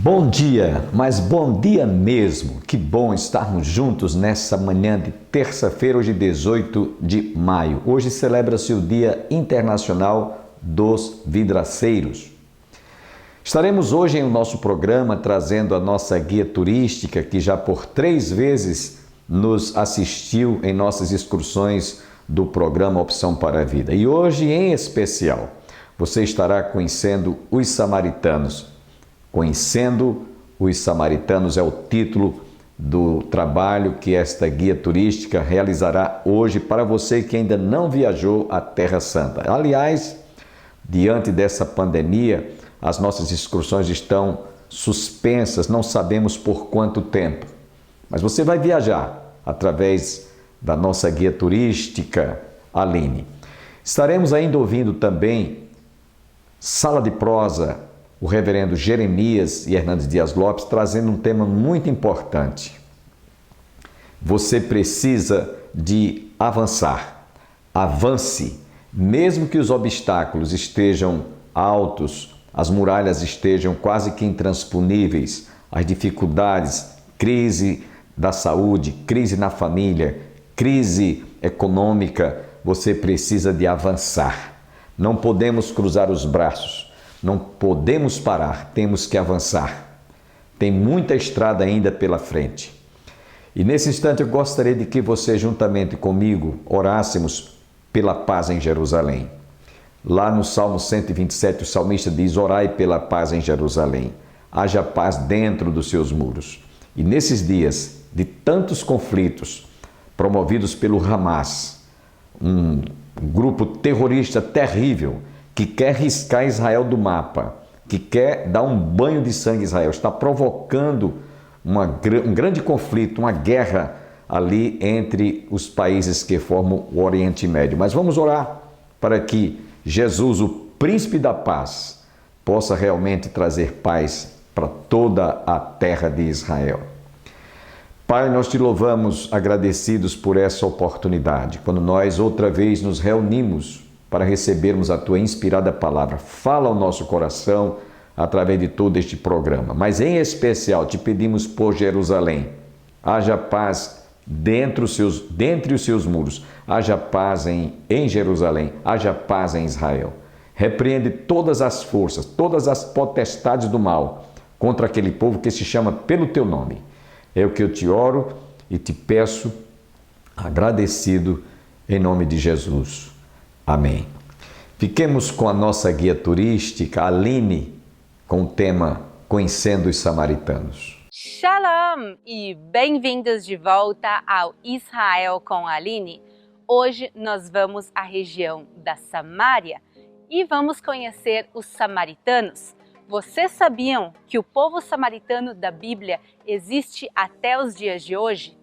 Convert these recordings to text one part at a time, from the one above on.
Bom dia, mas bom dia mesmo. Que bom estarmos juntos nessa manhã de terça-feira, hoje 18 de maio. Hoje celebra-se o Dia Internacional dos Vidraceiros. Estaremos hoje em nosso programa trazendo a nossa guia turística que já por 3 vezes nos assistiu em nossas excursões do programa Opção para a Vida. E hoje, em especial, você estará conhecendo os samaritanos. Conhecendo os Samaritanos é o título do trabalho que esta guia turística realizará hoje para você que ainda não viajou à Terra Santa. Aliás, diante dessa pandemia, as nossas excursões estão suspensas, não sabemos por quanto tempo. Mas você vai viajar através da nossa guia turística, Aline. Estaremos ainda ouvindo também Sala de Prosa, o reverendo Jeremias e Hernandes Dias Lopes, trazendo um tema muito importante. Você precisa de avançar. Avance, mesmo que os obstáculos estejam altos, as muralhas estejam quase que intransponíveis, as dificuldades, crise da saúde, crise na família, crise econômica, você precisa de avançar. Não podemos cruzar os braços. Não podemos parar, temos que avançar. Tem muita estrada ainda pela frente. E nesse instante eu gostaria de que você, juntamente comigo, orássemos pela paz em Jerusalém. Lá no Salmo 127, o salmista diz: orai pela paz em Jerusalém. Haja paz dentro dos seus muros. E nesses dias de tantos conflitos promovidos pelo Hamas, um grupo terrorista terrível, que quer riscar Israel do mapa, que quer dar um banho de sangue em Israel, está provocando um grande conflito, uma guerra ali entre os países que formam o Oriente Médio. Mas vamos orar para que Jesus, o príncipe da paz, possa realmente trazer paz para toda a terra de Israel. Pai, nós te louvamos agradecidos por essa oportunidade, quando nós outra vez nos reunimos para recebermos a Tua inspirada palavra. Fala ao nosso coração através de todo este programa. Mas em especial te pedimos por Jerusalém. Haja paz dentre os seus muros. Haja paz em Jerusalém. Haja paz em Israel. Repreende todas as forças, todas as potestades do mal contra aquele povo que se chama pelo Teu nome. É o que eu te oro e te peço, agradecido, em nome de Jesus. Amém. Fiquemos com a nossa guia turística, Aline, com o tema Conhecendo os Samaritanos. Shalom e bem-vindos de volta ao Israel com a Aline. Hoje nós vamos à região da Samária e vamos conhecer os samaritanos. Vocês sabiam que o povo samaritano da Bíblia existe até os dias de hoje?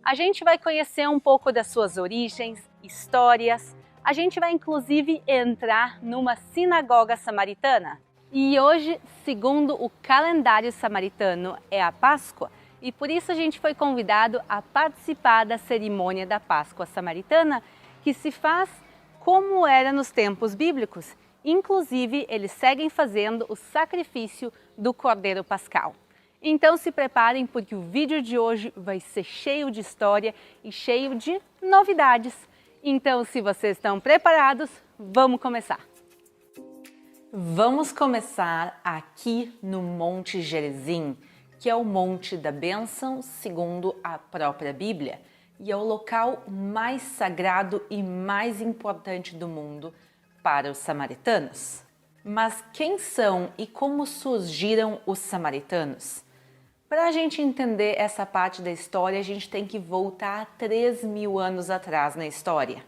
A gente vai conhecer um pouco das suas origens, histórias. A gente vai inclusive entrar numa sinagoga samaritana. E hoje, segundo o calendário samaritano, é a Páscoa e por isso a gente foi convidado a participar da cerimônia da Páscoa samaritana, que se faz como era nos tempos bíblicos. Inclusive, eles seguem fazendo o sacrifício do Cordeiro Pascal. Então se preparem porque o vídeo de hoje vai ser cheio de história e cheio de novidades. Então, se vocês estão preparados, vamos começar! Vamos começar aqui no Monte Gerizim, que é o Monte da Bênção, segundo a própria Bíblia, e é o local mais sagrado e mais importante do mundo para os samaritanos. Mas quem são e como surgiram os samaritanos? Para a gente entender essa parte da história, a gente tem que voltar 3.000 anos atrás na história,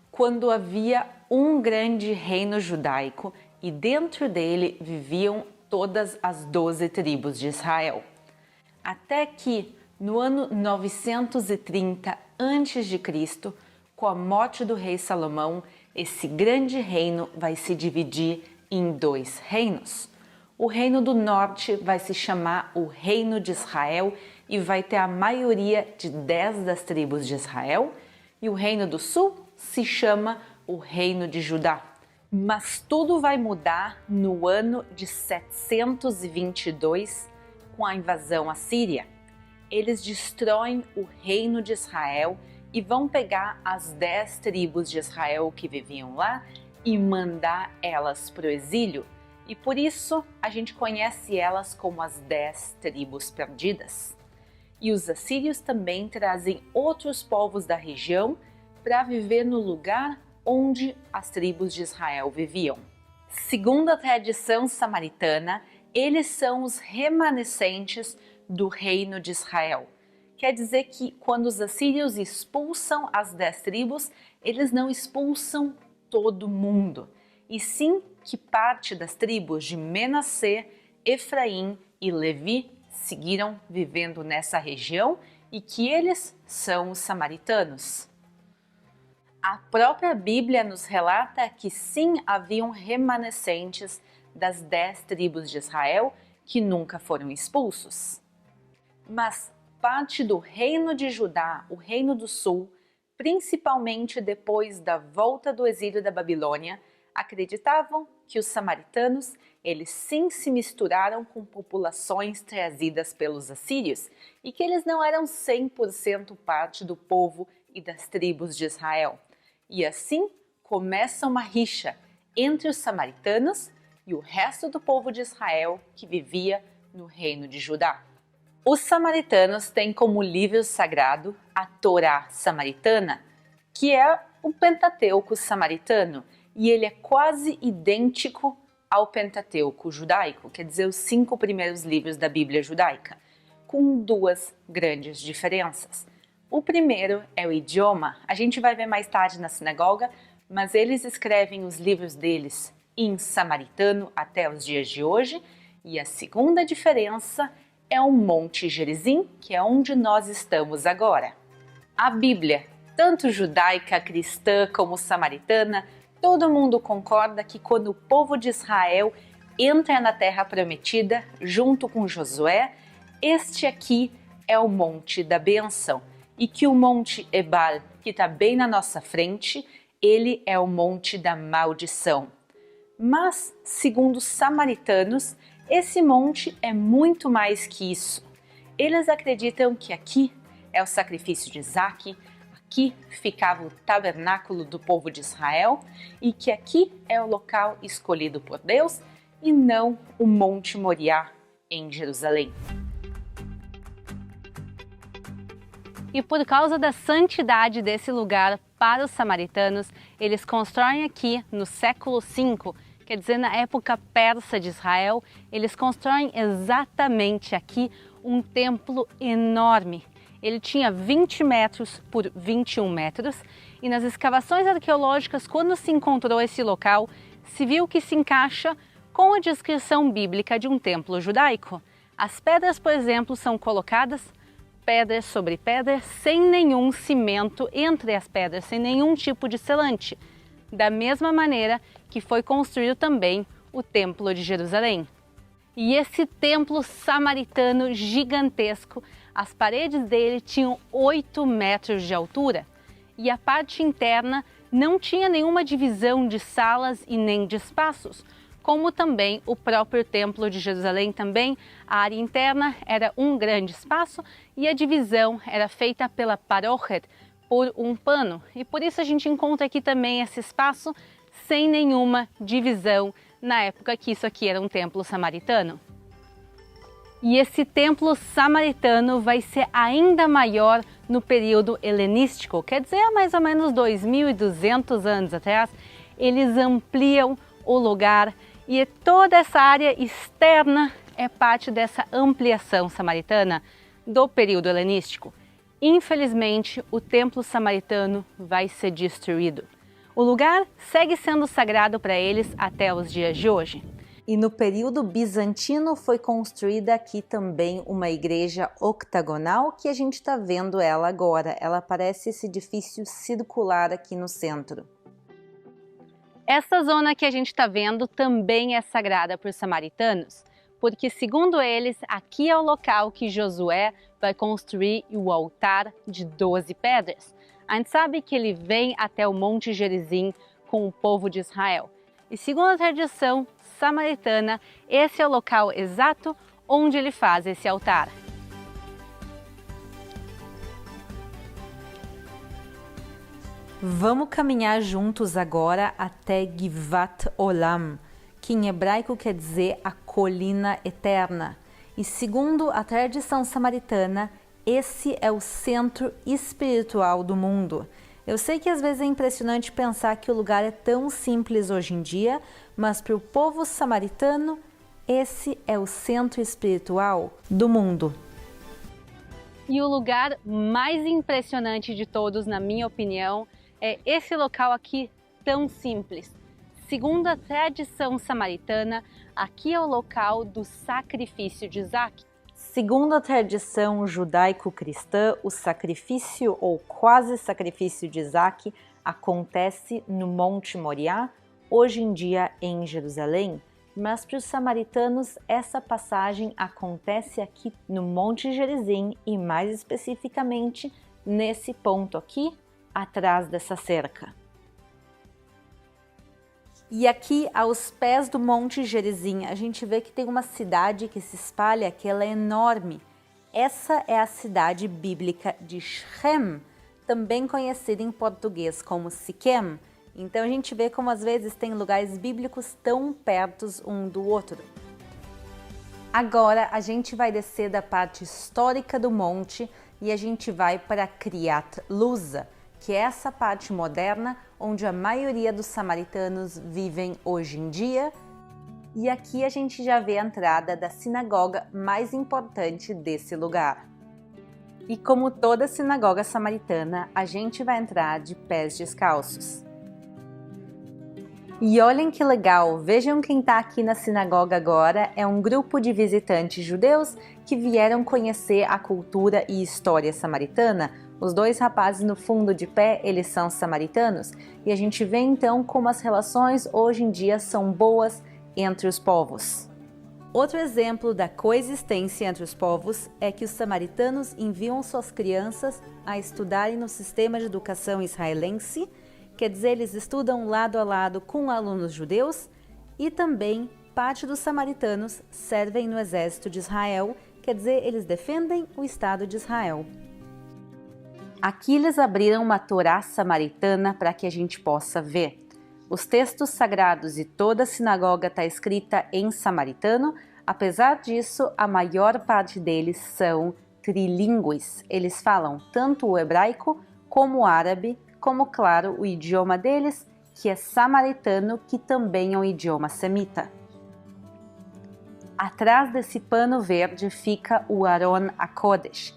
quando havia um grande reino judaico e dentro dele viviam todas as 12 tribos de Israel. Até que, no ano 930 a.C., com a morte do rei Salomão, esse grande reino vai se dividir em 2 reinos. O reino do norte vai se chamar o Reino de Israel e vai ter a maioria de 10 das tribos de Israel, e o reino do sul se chama o Reino de Judá. Mas tudo vai mudar no ano de 722 com a invasão assíria. Eles destroem o reino de Israel e vão pegar as 10 tribos de Israel que viviam lá e mandar elas para o exílio. E por isso a gente conhece elas como as 10 tribos perdidas. E os assírios também trazem outros povos da região para viver no lugar onde as tribos de Israel viviam. Segundo a tradição samaritana, eles são os remanescentes do reino de Israel. Quer dizer que quando os assírios expulsam as 10 tribos, eles não expulsam todo mundo, e sim que parte das tribos de Menassê, Efraim e Levi seguiram vivendo nessa região e que eles são os samaritanos. A própria Bíblia nos relata que sim, haviam remanescentes das 10 tribos de Israel que nunca foram expulsos. Mas parte do reino de Judá, o reino do sul, principalmente depois da volta do exílio da Babilônia, acreditavam que os samaritanos, eles sim se misturaram com populações trazidas pelos assírios e que eles não eram 100% parte do povo e das tribos de Israel. E assim começa uma rixa entre os samaritanos e o resto do povo de Israel que vivia no reino de Judá. Os samaritanos têm como livro sagrado a Torá samaritana, que é o Pentateuco samaritano, e ele é quase idêntico ao Pentateuco judaico, quer dizer, os 5 primeiros livros da Bíblia judaica, com 2 grandes diferenças. O primeiro é o idioma, a gente vai ver mais tarde na sinagoga, mas eles escrevem os livros deles em samaritano até os dias de hoje, e a segunda diferença é o Monte Gerizim, que é onde nós estamos agora. A Bíblia, tanto judaica, cristã como samaritana, todo mundo concorda que quando o povo de Israel entra na Terra Prometida, junto com Josué, este aqui é o Monte da Bênção, e que o Monte Ebal, que está bem na nossa frente, ele é o Monte da Maldição. Mas, segundo os samaritanos, esse monte é muito mais que isso. Eles acreditam que aqui é o sacrifício de Isaque, aqui ficava o tabernáculo do povo de Israel e que aqui é o local escolhido por Deus e não o Monte Moriá em Jerusalém. E por causa da santidade desse lugar para os samaritanos, eles constroem aqui no século V, quer dizer, na época persa de Israel, eles constroem exatamente aqui um templo enorme. Ele tinha 20 metros por 21 metros e nas escavações arqueológicas, quando se encontrou esse local, se viu que se encaixa com a descrição bíblica de um templo judaico. As pedras, por exemplo, são colocadas pedras sobre pedras sem nenhum cimento entre as pedras, sem nenhum tipo de selante. Da mesma maneira que foi construído também o Templo de Jerusalém. E esse templo samaritano gigantesco, as paredes dele tinham 8 metros de altura e a parte interna não tinha nenhuma divisão de salas e nem de espaços, como também o próprio Templo de Jerusalém também, a área interna era um grande espaço e a divisão era feita pela parochet, por um pano, e por isso a gente encontra aqui também esse espaço sem nenhuma divisão na época que isso aqui era um templo samaritano. E esse templo samaritano vai ser ainda maior no período helenístico, quer dizer, há mais ou menos 2.200 anos atrás, eles ampliam o lugar e toda essa área externa é parte dessa ampliação samaritana do período helenístico. Infelizmente, o templo samaritano vai ser destruído. O lugar segue sendo sagrado para eles até os dias de hoje. E no período bizantino foi construída aqui também uma igreja octagonal que a gente está vendo ela agora. Ela parece esse edifício circular aqui no centro. Essa zona que a gente está vendo também é sagrada para os samaritanos. porque segundo eles, aqui é o local que Josué vai construir o altar de 12 pedras. A gente sabe que ele vem até o Monte Gerizim com o povo de Israel. E segundo a tradição samaritana, esse é o local exato onde ele faz esse altar. Vamos caminhar juntos agora até Givat Olam, que em hebraico quer dizer a colina eterna. E segundo a tradição samaritana, esse é o centro espiritual do mundo. Eu sei que às vezes é impressionante pensar que o lugar é tão simples hoje em dia, mas para o povo samaritano, esse é o centro espiritual do mundo. E o lugar mais impressionante de todos, na minha opinião, é esse local aqui tão simples. Segundo a tradição samaritana, aqui é o local do sacrifício de Isaac. Segundo a tradição judaico-cristã, o sacrifício ou quase sacrifício de Isaac acontece no Monte Moriá, hoje em dia em Jerusalém, mas para os samaritanos essa passagem acontece aqui no Monte Gerizim e mais especificamente nesse ponto aqui, atrás dessa cerca. E aqui, aos pés do Monte Gerizim, a gente vê que tem uma cidade que se espalha, que ela é enorme. Essa é a cidade bíblica de Shem, também conhecida em português como Siquém. Então a gente vê como às vezes tem lugares bíblicos tão perto um do outro. Agora a gente vai descer da parte histórica do monte e a gente vai para Kriat Luza, que é essa parte moderna onde a maioria dos samaritanos vivem hoje em dia. E aqui a gente já vê a entrada da sinagoga mais importante desse lugar. E como toda sinagoga samaritana, a gente vai entrar de pés descalços. E olhem que legal, vejam quem está aqui na sinagoga agora, é um grupo de visitantes judeus que vieram conhecer a cultura e história samaritana. Os dois rapazes no fundo de pé, eles são samaritanos, e a gente vê então como as relações hoje em dia são boas entre os povos. Outro exemplo da coexistência entre os povos é que os samaritanos enviam suas crianças a estudarem no sistema de educação israelense, quer dizer, eles estudam lado a lado com alunos judeus, e também parte dos samaritanos servem no exército de Israel, quer dizer, eles defendem o Estado de Israel. Aqui eles abriram uma Torá samaritana para que a gente possa ver. Os textos sagrados e toda a sinagoga está escrita em samaritano, apesar disso, a maior parte deles são trilingües. Eles falam tanto o hebraico como o árabe, como, claro, o idioma deles, que é samaritano, que também é um idioma semita. Atrás desse pano verde fica o Aron HaKodesh,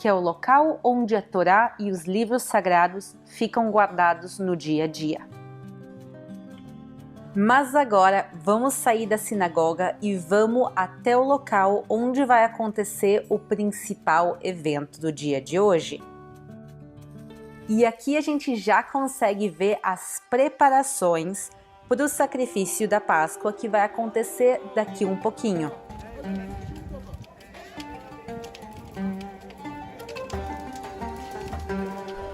que é o local onde a Torá e os livros sagrados ficam guardados no dia a dia. Mas agora vamos sair da sinagoga e vamos até o local onde vai acontecer o principal evento do dia de hoje. E aqui a gente já consegue ver as preparações para o sacrifício da Páscoa que vai acontecer daqui um pouquinho.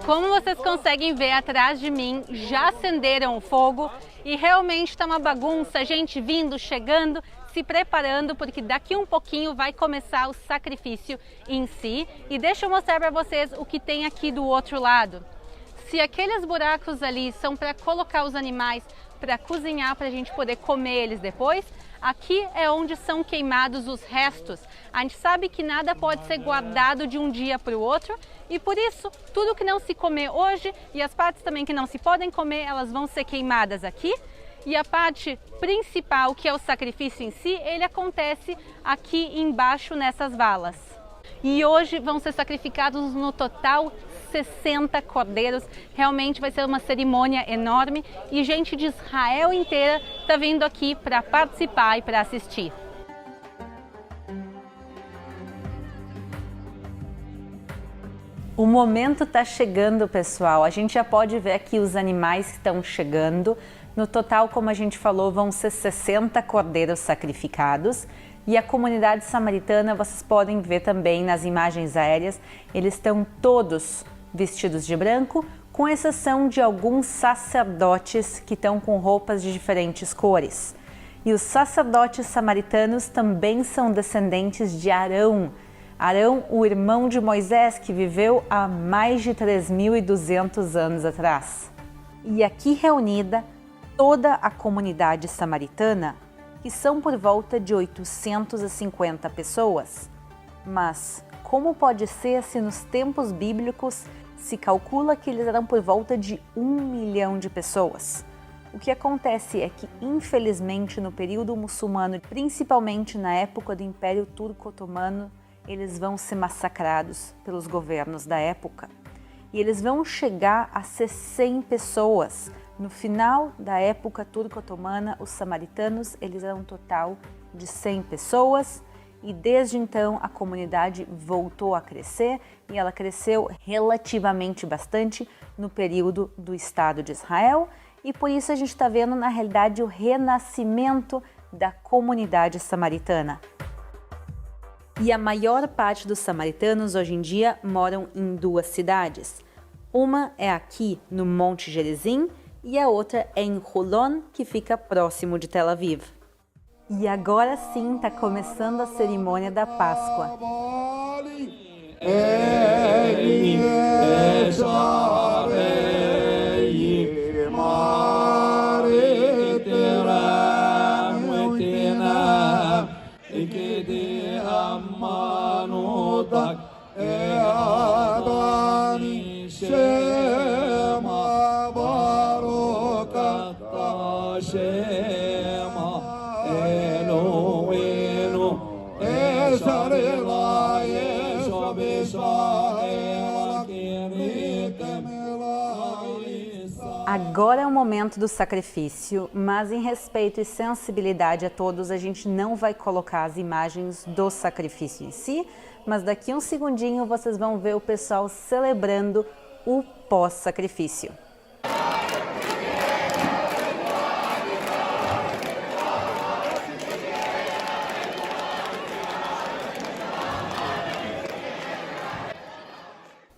Como vocês conseguem ver atrás de mim, já acenderam o fogo e realmente está uma bagunça, gente vindo, chegando, se preparando, porque daqui um pouquinho vai começar o sacrifício em si. E deixa eu mostrar para vocês o que tem aqui do outro lado. Se aqueles buracos ali são para colocar os animais para cozinhar, para a gente poder comer eles depois, aqui é onde são queimados os restos. A gente sabe que nada pode ser guardado de um dia para o outro e por isso tudo que não se comer hoje e as partes também que não se podem comer, elas vão ser queimadas aqui. E a parte principal, que é o sacrifício em si, ele acontece aqui embaixo nessas valas. E hoje vão ser sacrificados no total 60 cordeiros. Realmente vai ser uma cerimônia enorme e gente de Israel inteira está vindo aqui para participar e para assistir. O momento está chegando, pessoal. A gente já pode ver aqui os animais que estão chegando. No total, como a gente falou, vão ser 60 cordeiros sacrificados. E a comunidade samaritana, vocês podem ver também nas imagens aéreas, eles estão todos vestidos de branco, com exceção de alguns sacerdotes que estão com roupas de diferentes cores. E os sacerdotes samaritanos também são descendentes de Arão. Arão, o irmão de Moisés, que viveu há mais de 3.200 anos atrás. E aqui reunida toda a comunidade samaritana, que são por volta de 850 pessoas. Mas como pode ser se nos tempos bíblicos se calcula que eles eram por volta de 1 milhão de pessoas? O que acontece é que, infelizmente, no período muçulmano, principalmente na época do Império Turco-Otomano, eles vão ser massacrados pelos governos da época. E eles vão chegar a ser 100 pessoas. No final da época turco-otomana, os samaritanos eles eram um total de 100 pessoas e desde então a comunidade voltou a crescer e ela cresceu relativamente bastante no período do Estado de Israel e por isso a gente está vendo na realidade o renascimento da comunidade samaritana. E a maior parte dos samaritanos hoje em dia moram em 2 cidades. Uma é aqui no Monte Gerizim e a outra é em Holon, que fica próximo de Tel Aviv. E agora sim está começando a cerimônia da Páscoa. Agora é o momento do sacrifício, mas em respeito e sensibilidade a todos, a gente não vai colocar as imagens do sacrifício em si, mas daqui um segundinho vocês vão ver o pessoal celebrando o pós-sacrifício.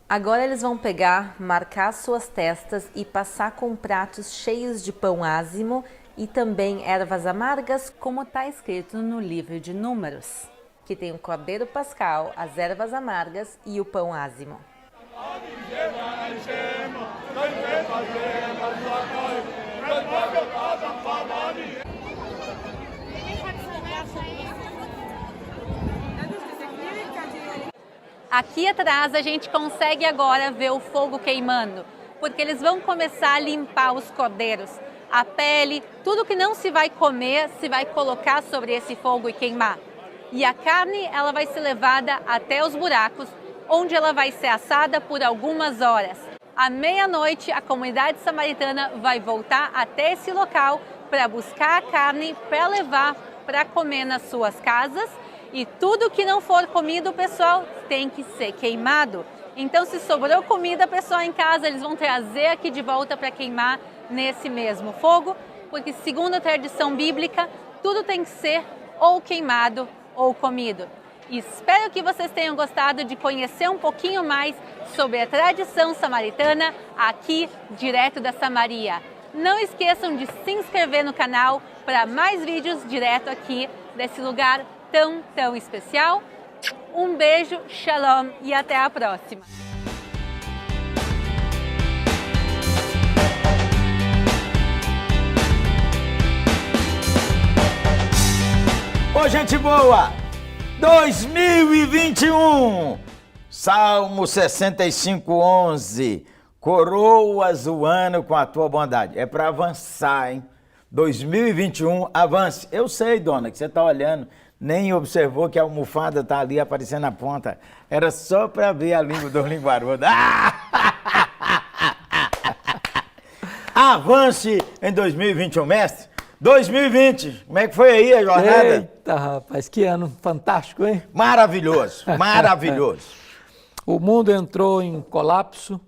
Agora eles vão pegar, marcar suas testas e passar com pratos cheios de pão ázimo e também ervas amargas, como está escrito no livro de Números, que tem o cordeiro pascal, as ervas amargas e o pão ázimo. Aqui atrás a gente consegue agora ver o fogo queimando, porque eles vão começar a limpar os cordeiros, a pele, tudo que não se vai comer se vai colocar sobre esse fogo e queimar. E a carne ela vai ser levada até os buracos, onde ela vai ser assada por algumas horas. À meia-noite, a comunidade samaritana vai voltar até esse local para buscar a carne para levar para comer nas suas casas. E tudo que não for comido, pessoal, tem que ser queimado. Então, se sobrou comida, pessoal, em casa, eles vão trazer aqui de volta para queimar nesse mesmo fogo, porque segundo a tradição bíblica, tudo tem que ser ou queimado ou comido. E espero que vocês tenham gostado de conhecer um pouquinho mais sobre a tradição samaritana aqui, direto da Samaria. Não esqueçam de se inscrever no canal para mais vídeos direto aqui desse lugar tão especial. Um beijo, shalom e até a próxima! Ô, gente boa! 2021! Salmo 65:11. Coroas o ano com a tua bondade. É para avançar, hein? 2021, avance. Eu sei, dona, que você tá olhando, nem observou que a almofada tá ali aparecendo na ponta. Era só para ver a língua dos linguarudos. Avance em 2021, mestre. 2020, como é que foi aí a jornada? Eita, rapaz, que ano fantástico, hein? Maravilhoso, maravilhoso. O mundo entrou em colapso,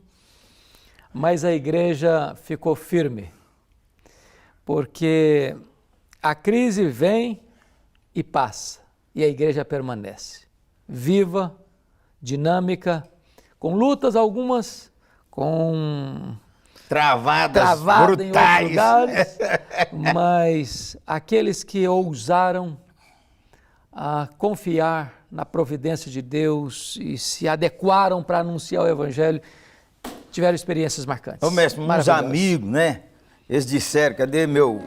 mas a igreja ficou firme, porque a crise vem e passa, e a igreja permanece. Viva, dinâmica, com lutas algumas, com Travadas travada em outros brutais. lugares, mas aqueles que ousaram confiar na providência de Deus e se adequaram para anunciar o Evangelho, tiveram experiências marcantes. Ô, mestre, uns maravilhosas. amigos, né? Eles disseram, cadê meu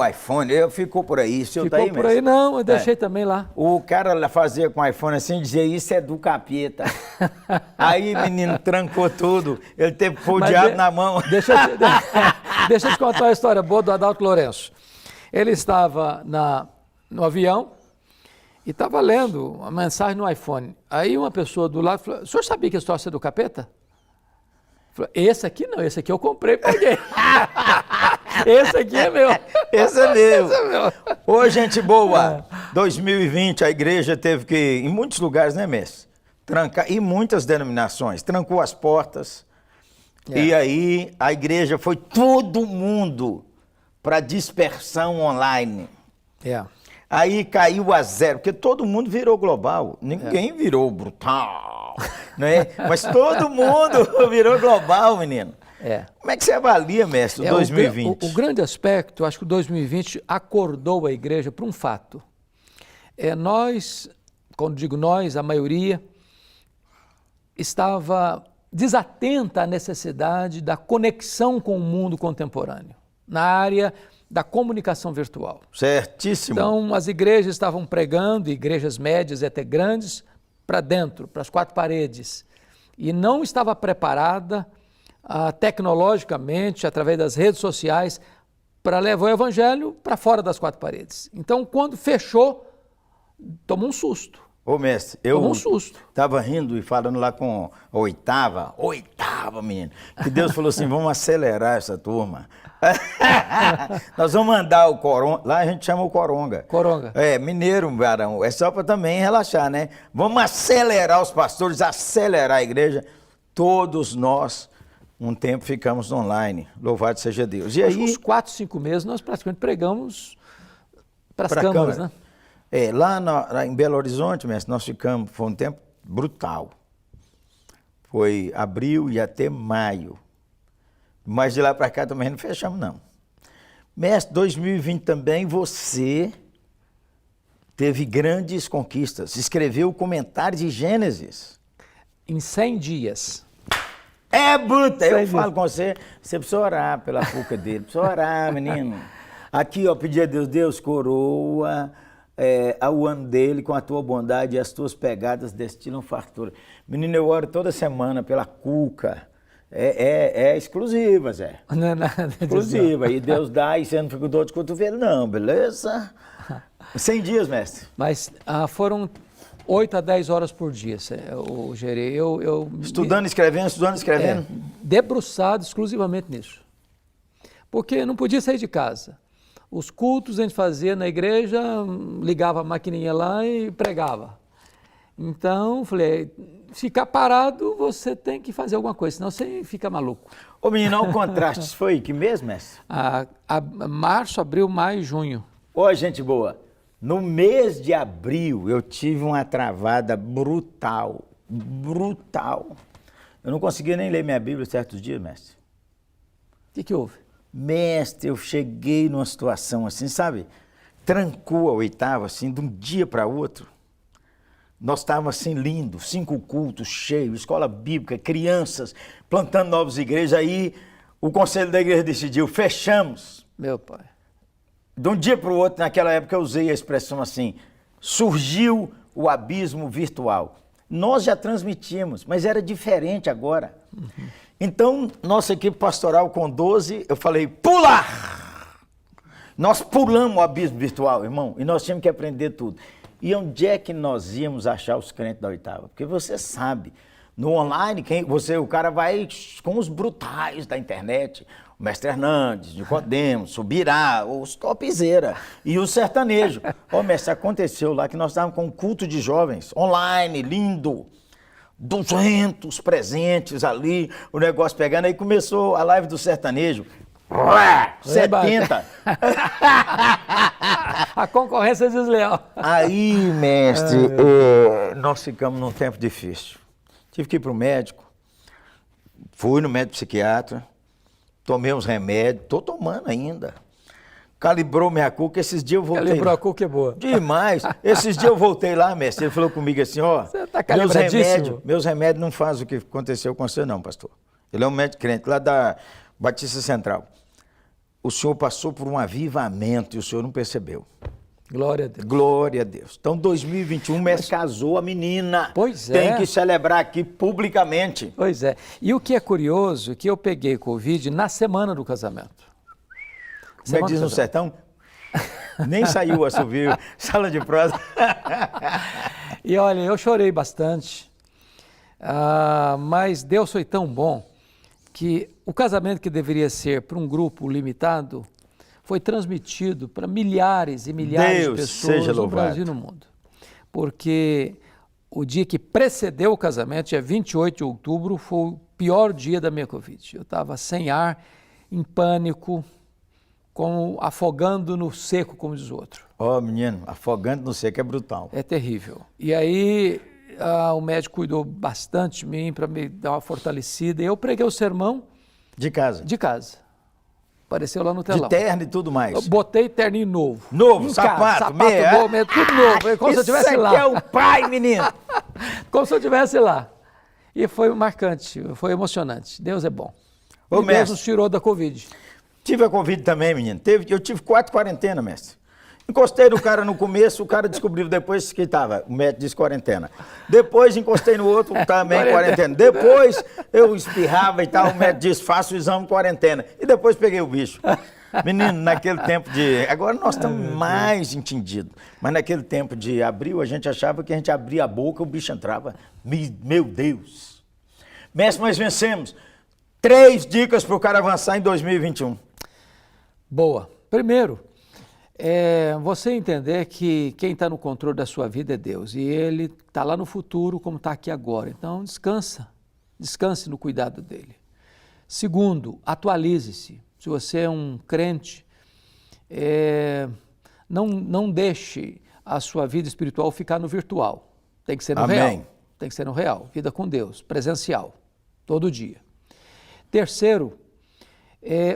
iPhone? Ficou por aí, o seu Ficou tá aí, por mestre? aí? Não, eu deixei também lá. O cara fazia com o iPhone assim, dizia, isso é do capeta. Aí, menino, trancou tudo. Ele teve que pôr o Mas diabo na mão. Deixa eu te contar uma história boa do Adalto Lourenço. Ele estava no avião e estava lendo uma mensagem no iPhone. Aí uma pessoa do lado falou, o senhor sabia que esse troço é do capeta? Falou, esse aqui não, esse aqui eu comprei e paguei. Esse aqui é meu. Esse é meu. Esse é meu. Ô, gente boa, 2020 a igreja teve que, em muitos lugares, né, mestre? Trancar, e muitas denominações, trancou as portas. E aí a igreja foi todo mundo para dispersão online. Aí caiu a zero, porque todo mundo virou global. Ninguém virou brutal, né? Mas todo mundo virou global, menino. Como é que você avalia, mestre, o 2020? O grande aspecto, acho que o 2020 acordou a igreja para um fato. Nós, quando digo nós, a maioria, estava desatenta à necessidade da conexão com o mundo contemporâneo, na área da comunicação virtual. Certíssimo. Então, as igrejas estavam pregando, igrejas médias e até grandes, para dentro, para as quatro paredes. E não estava preparada tecnologicamente, através das redes sociais, para levar o evangelho para fora das quatro paredes. Então, quando fechou, tomou um susto. Ô, mestre, eu tomou um susto. Estava rindo e falando lá com a oitava, menino, que Deus falou assim, vamos acelerar essa turma. Nós vamos mandar o Coronga, lá a gente chama o Coronga. Coronga. Mineiro, varão, é só para também relaxar, né? Vamos acelerar os pastores, acelerar a igreja. Todos nós, um tempo, ficamos online, louvado seja Deus. E aí, uns 4, 5 meses nós praticamente pregamos para as câmaras, né? Lá em Belo Horizonte, mestre, nós ficamos, foi um tempo brutal. Foi abril e até maio. Mas de lá para cá também não fechamos, não. Mestre, 2020 também você teve grandes conquistas. Escreveu o comentário de Gênesis. Em 100 dias. Bruta! Eu falo com você, você precisa orar pela boca dele. Precisa orar, menino. Aqui, ó, pedir a Deus, Deus, coroa ao ano dele com a tua bondade e as tuas pegadas destilam fartura. Menino, eu oro toda semana pela Cuca. É exclusiva, Zé. Não é nada exclusiva. E Deus dá e você não fica com dor de cotovelo, não, beleza? 100 dias, mestre. Mas foram 8 a 10 horas por dia, o Gerê. Estudando, escrevendo? Debruçado exclusivamente nisso. Porque não podia sair de casa. Os cultos a gente fazia na igreja, ligava a maquininha lá e pregava. Então, falei, ficar parado, você tem que fazer alguma coisa, senão você fica maluco. Ô menino, o contraste foi que mês, mestre? Março, abril, maio, junho. Ô, gente boa, no mês de abril eu tive uma travada brutal. Eu não conseguia nem ler minha Bíblia certos dias, mestre. O que houve? Mestre, eu cheguei numa situação assim, sabe? Trancou a oitava, assim, de um dia para outro. Nós estávamos assim, lindo, 5 cultos cheios, escola bíblica, crianças, plantando novas igrejas. Aí o conselho da igreja decidiu, fechamos. Meu pai. De um dia para o outro, naquela época eu usei a expressão assim, surgiu o abismo virtual. Nós já transmitimos, mas era diferente agora. Então, nossa equipe pastoral com 12, eu falei, pular! Nós pulamos o abismo virtual, irmão, e nós tínhamos que aprender tudo. E onde é que nós íamos achar os crentes da oitava? Porque você sabe, no online, o cara vai com os brutais da internet, o Mestre Hernandes, Nicodemos, Subirá, os topzera e o sertanejo. Mestre, aconteceu lá que nós estávamos com um culto de jovens, online, lindo, 200 presentes ali, o negócio pegando, aí começou a live do sertanejo, 70. A concorrência é desleal. Aí, mestre, nós ficamos num tempo difícil. Tive que ir para o médico, fui no médico psiquiatra, tomei uns remédios, estou tomando ainda. Calibrou minha cuca, esses dias eu voltei. Calibrou lá. a cuca é boa. Demais. Esses dias eu voltei lá, mestre, ele falou comigo assim, ó, Você tá calibradíssimo. meus remédios não fazem o que aconteceu com você não, pastor. Ele é um médico crente lá da Batista Central. O senhor passou por um avivamento e o senhor não percebeu. Glória a Deus. Glória a Deus. Então, 2021, o mestre casou a menina. Pois é. Tem que celebrar aqui publicamente. Pois é. E o que é curioso é que eu peguei Covid na semana do casamento. Como é que diz no sertão? Nem saiu o assovio, sala de prosa. E olha, eu chorei bastante, mas Deus foi tão bom que o casamento que deveria ser para um grupo limitado foi transmitido para milhares e milhares Deus de pessoas seja no louvado. Brasil e no mundo. Porque o dia que precedeu o casamento, dia 28 de outubro, foi o pior dia da minha Covid. Eu estava sem ar, em pânico, como afogando no seco, como diz o outro. Ó, menino, afogando no seco é brutal. É terrível. E aí o médico cuidou bastante de mim para me dar uma fortalecida. E eu preguei o sermão De casa. de casa. Apareceu lá no telão. De terno e tudo mais. Eu botei terninho novo. Novo, Em sapato, casa, sapato meia. novo, meia, tudo novo. Como se eu estivesse Isso lá. aqui é o pai, menino. Como se eu estivesse lá. E foi marcante, foi emocionante. Deus é bom. Ô, E Deus mestre. nos tirou da Covid. Tive a Covid também, menino. Eu tive 4 quarentenas, mestre. Encostei no cara no começo, o cara descobriu depois que estava. O médico disse quarentena. Depois encostei no outro, também quarentena. Depois eu espirrava e tal, o médico disse, faça o exame quarentena. E depois peguei o bicho. Menino, naquele tempo de... Agora nós estamos mais entendidos. Mas naquele tempo de abril, a gente achava que a gente abria a boca, o bicho entrava. Meu Deus. Mestre, nós vencemos. 3 dicas para o cara avançar em 2021. Boa. Primeiro, você entender que quem está no controle da sua vida é Deus. E Ele está lá no futuro como está aqui agora. Então, descansa. Descanse no cuidado dEle. Segundo, atualize-se. Se você é um crente, não deixe a sua vida espiritual ficar no virtual. Tem que ser no real. Tem que ser no real. Vida com Deus, presencial, todo dia. Terceiro,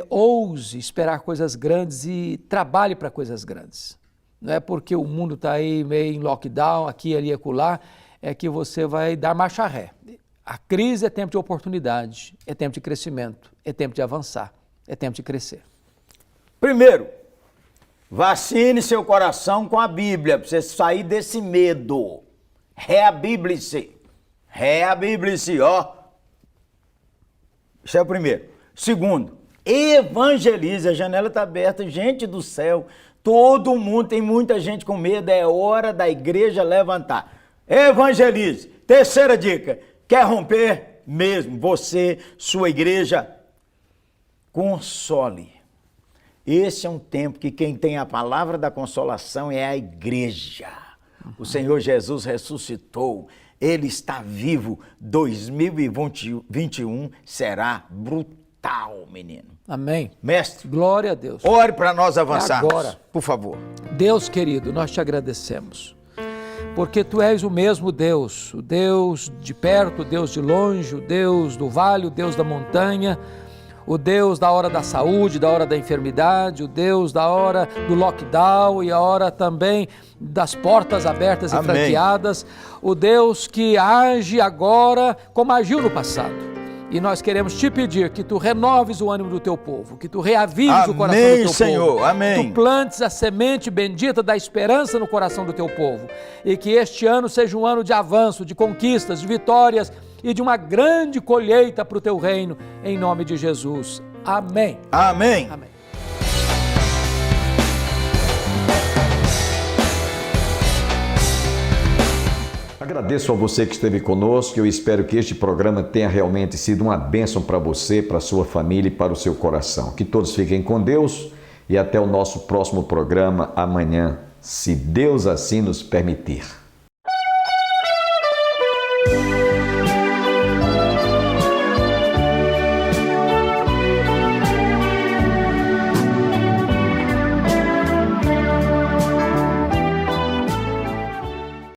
ouse esperar coisas grandes e trabalhe para coisas grandes. Não é porque o mundo está aí meio em lockdown, aqui, ali, acolá, é que você vai dar marcha ré. A crise é tempo de oportunidade, é tempo de crescimento, é tempo de avançar, é tempo de crescer. Primeiro, vacine seu coração com a Bíblia, para você sair desse medo. Reabible-se. Reabible-se, ó. Isso é o primeiro. Segundo, evangelize, a janela está aberta, gente do céu, todo mundo, tem muita gente com medo, é hora da igreja levantar. Evangelize. Terceira dica, quer romper mesmo, você, sua igreja, console. Esse é um tempo que quem tem a palavra da consolação é a igreja. O Senhor Jesus ressuscitou, Ele está vivo, 2021 será brutal, menino. Amém. Mestre, Glória a Deus. ore para nós avançarmos, agora. por favor. Deus querido, nós te agradecemos, porque Tu és o mesmo Deus, o Deus de perto, o Deus de longe, o Deus do vale, o Deus da montanha, o Deus da hora da saúde, da hora da enfermidade, o Deus da hora do lockdown e a hora também das portas abertas e franqueadas, o Deus que age agora como agiu no passado. E nós queremos te pedir que Tu renoves o ânimo do Teu povo, que Tu reavives o coração do Teu Senhor, povo. amém. Tu plantes a semente bendita da esperança no coração do Teu povo. E que este ano seja um ano de avanço, de conquistas, de vitórias e de uma grande colheita para o Teu reino, em nome de Jesus. Amém. Amém. Amém. Agradeço a você que esteve conosco. Eu espero que este programa tenha realmente sido uma bênção para você, para a sua família e para o seu coração. Que todos fiquem com Deus e até o nosso próximo programa amanhã, se Deus assim nos permitir.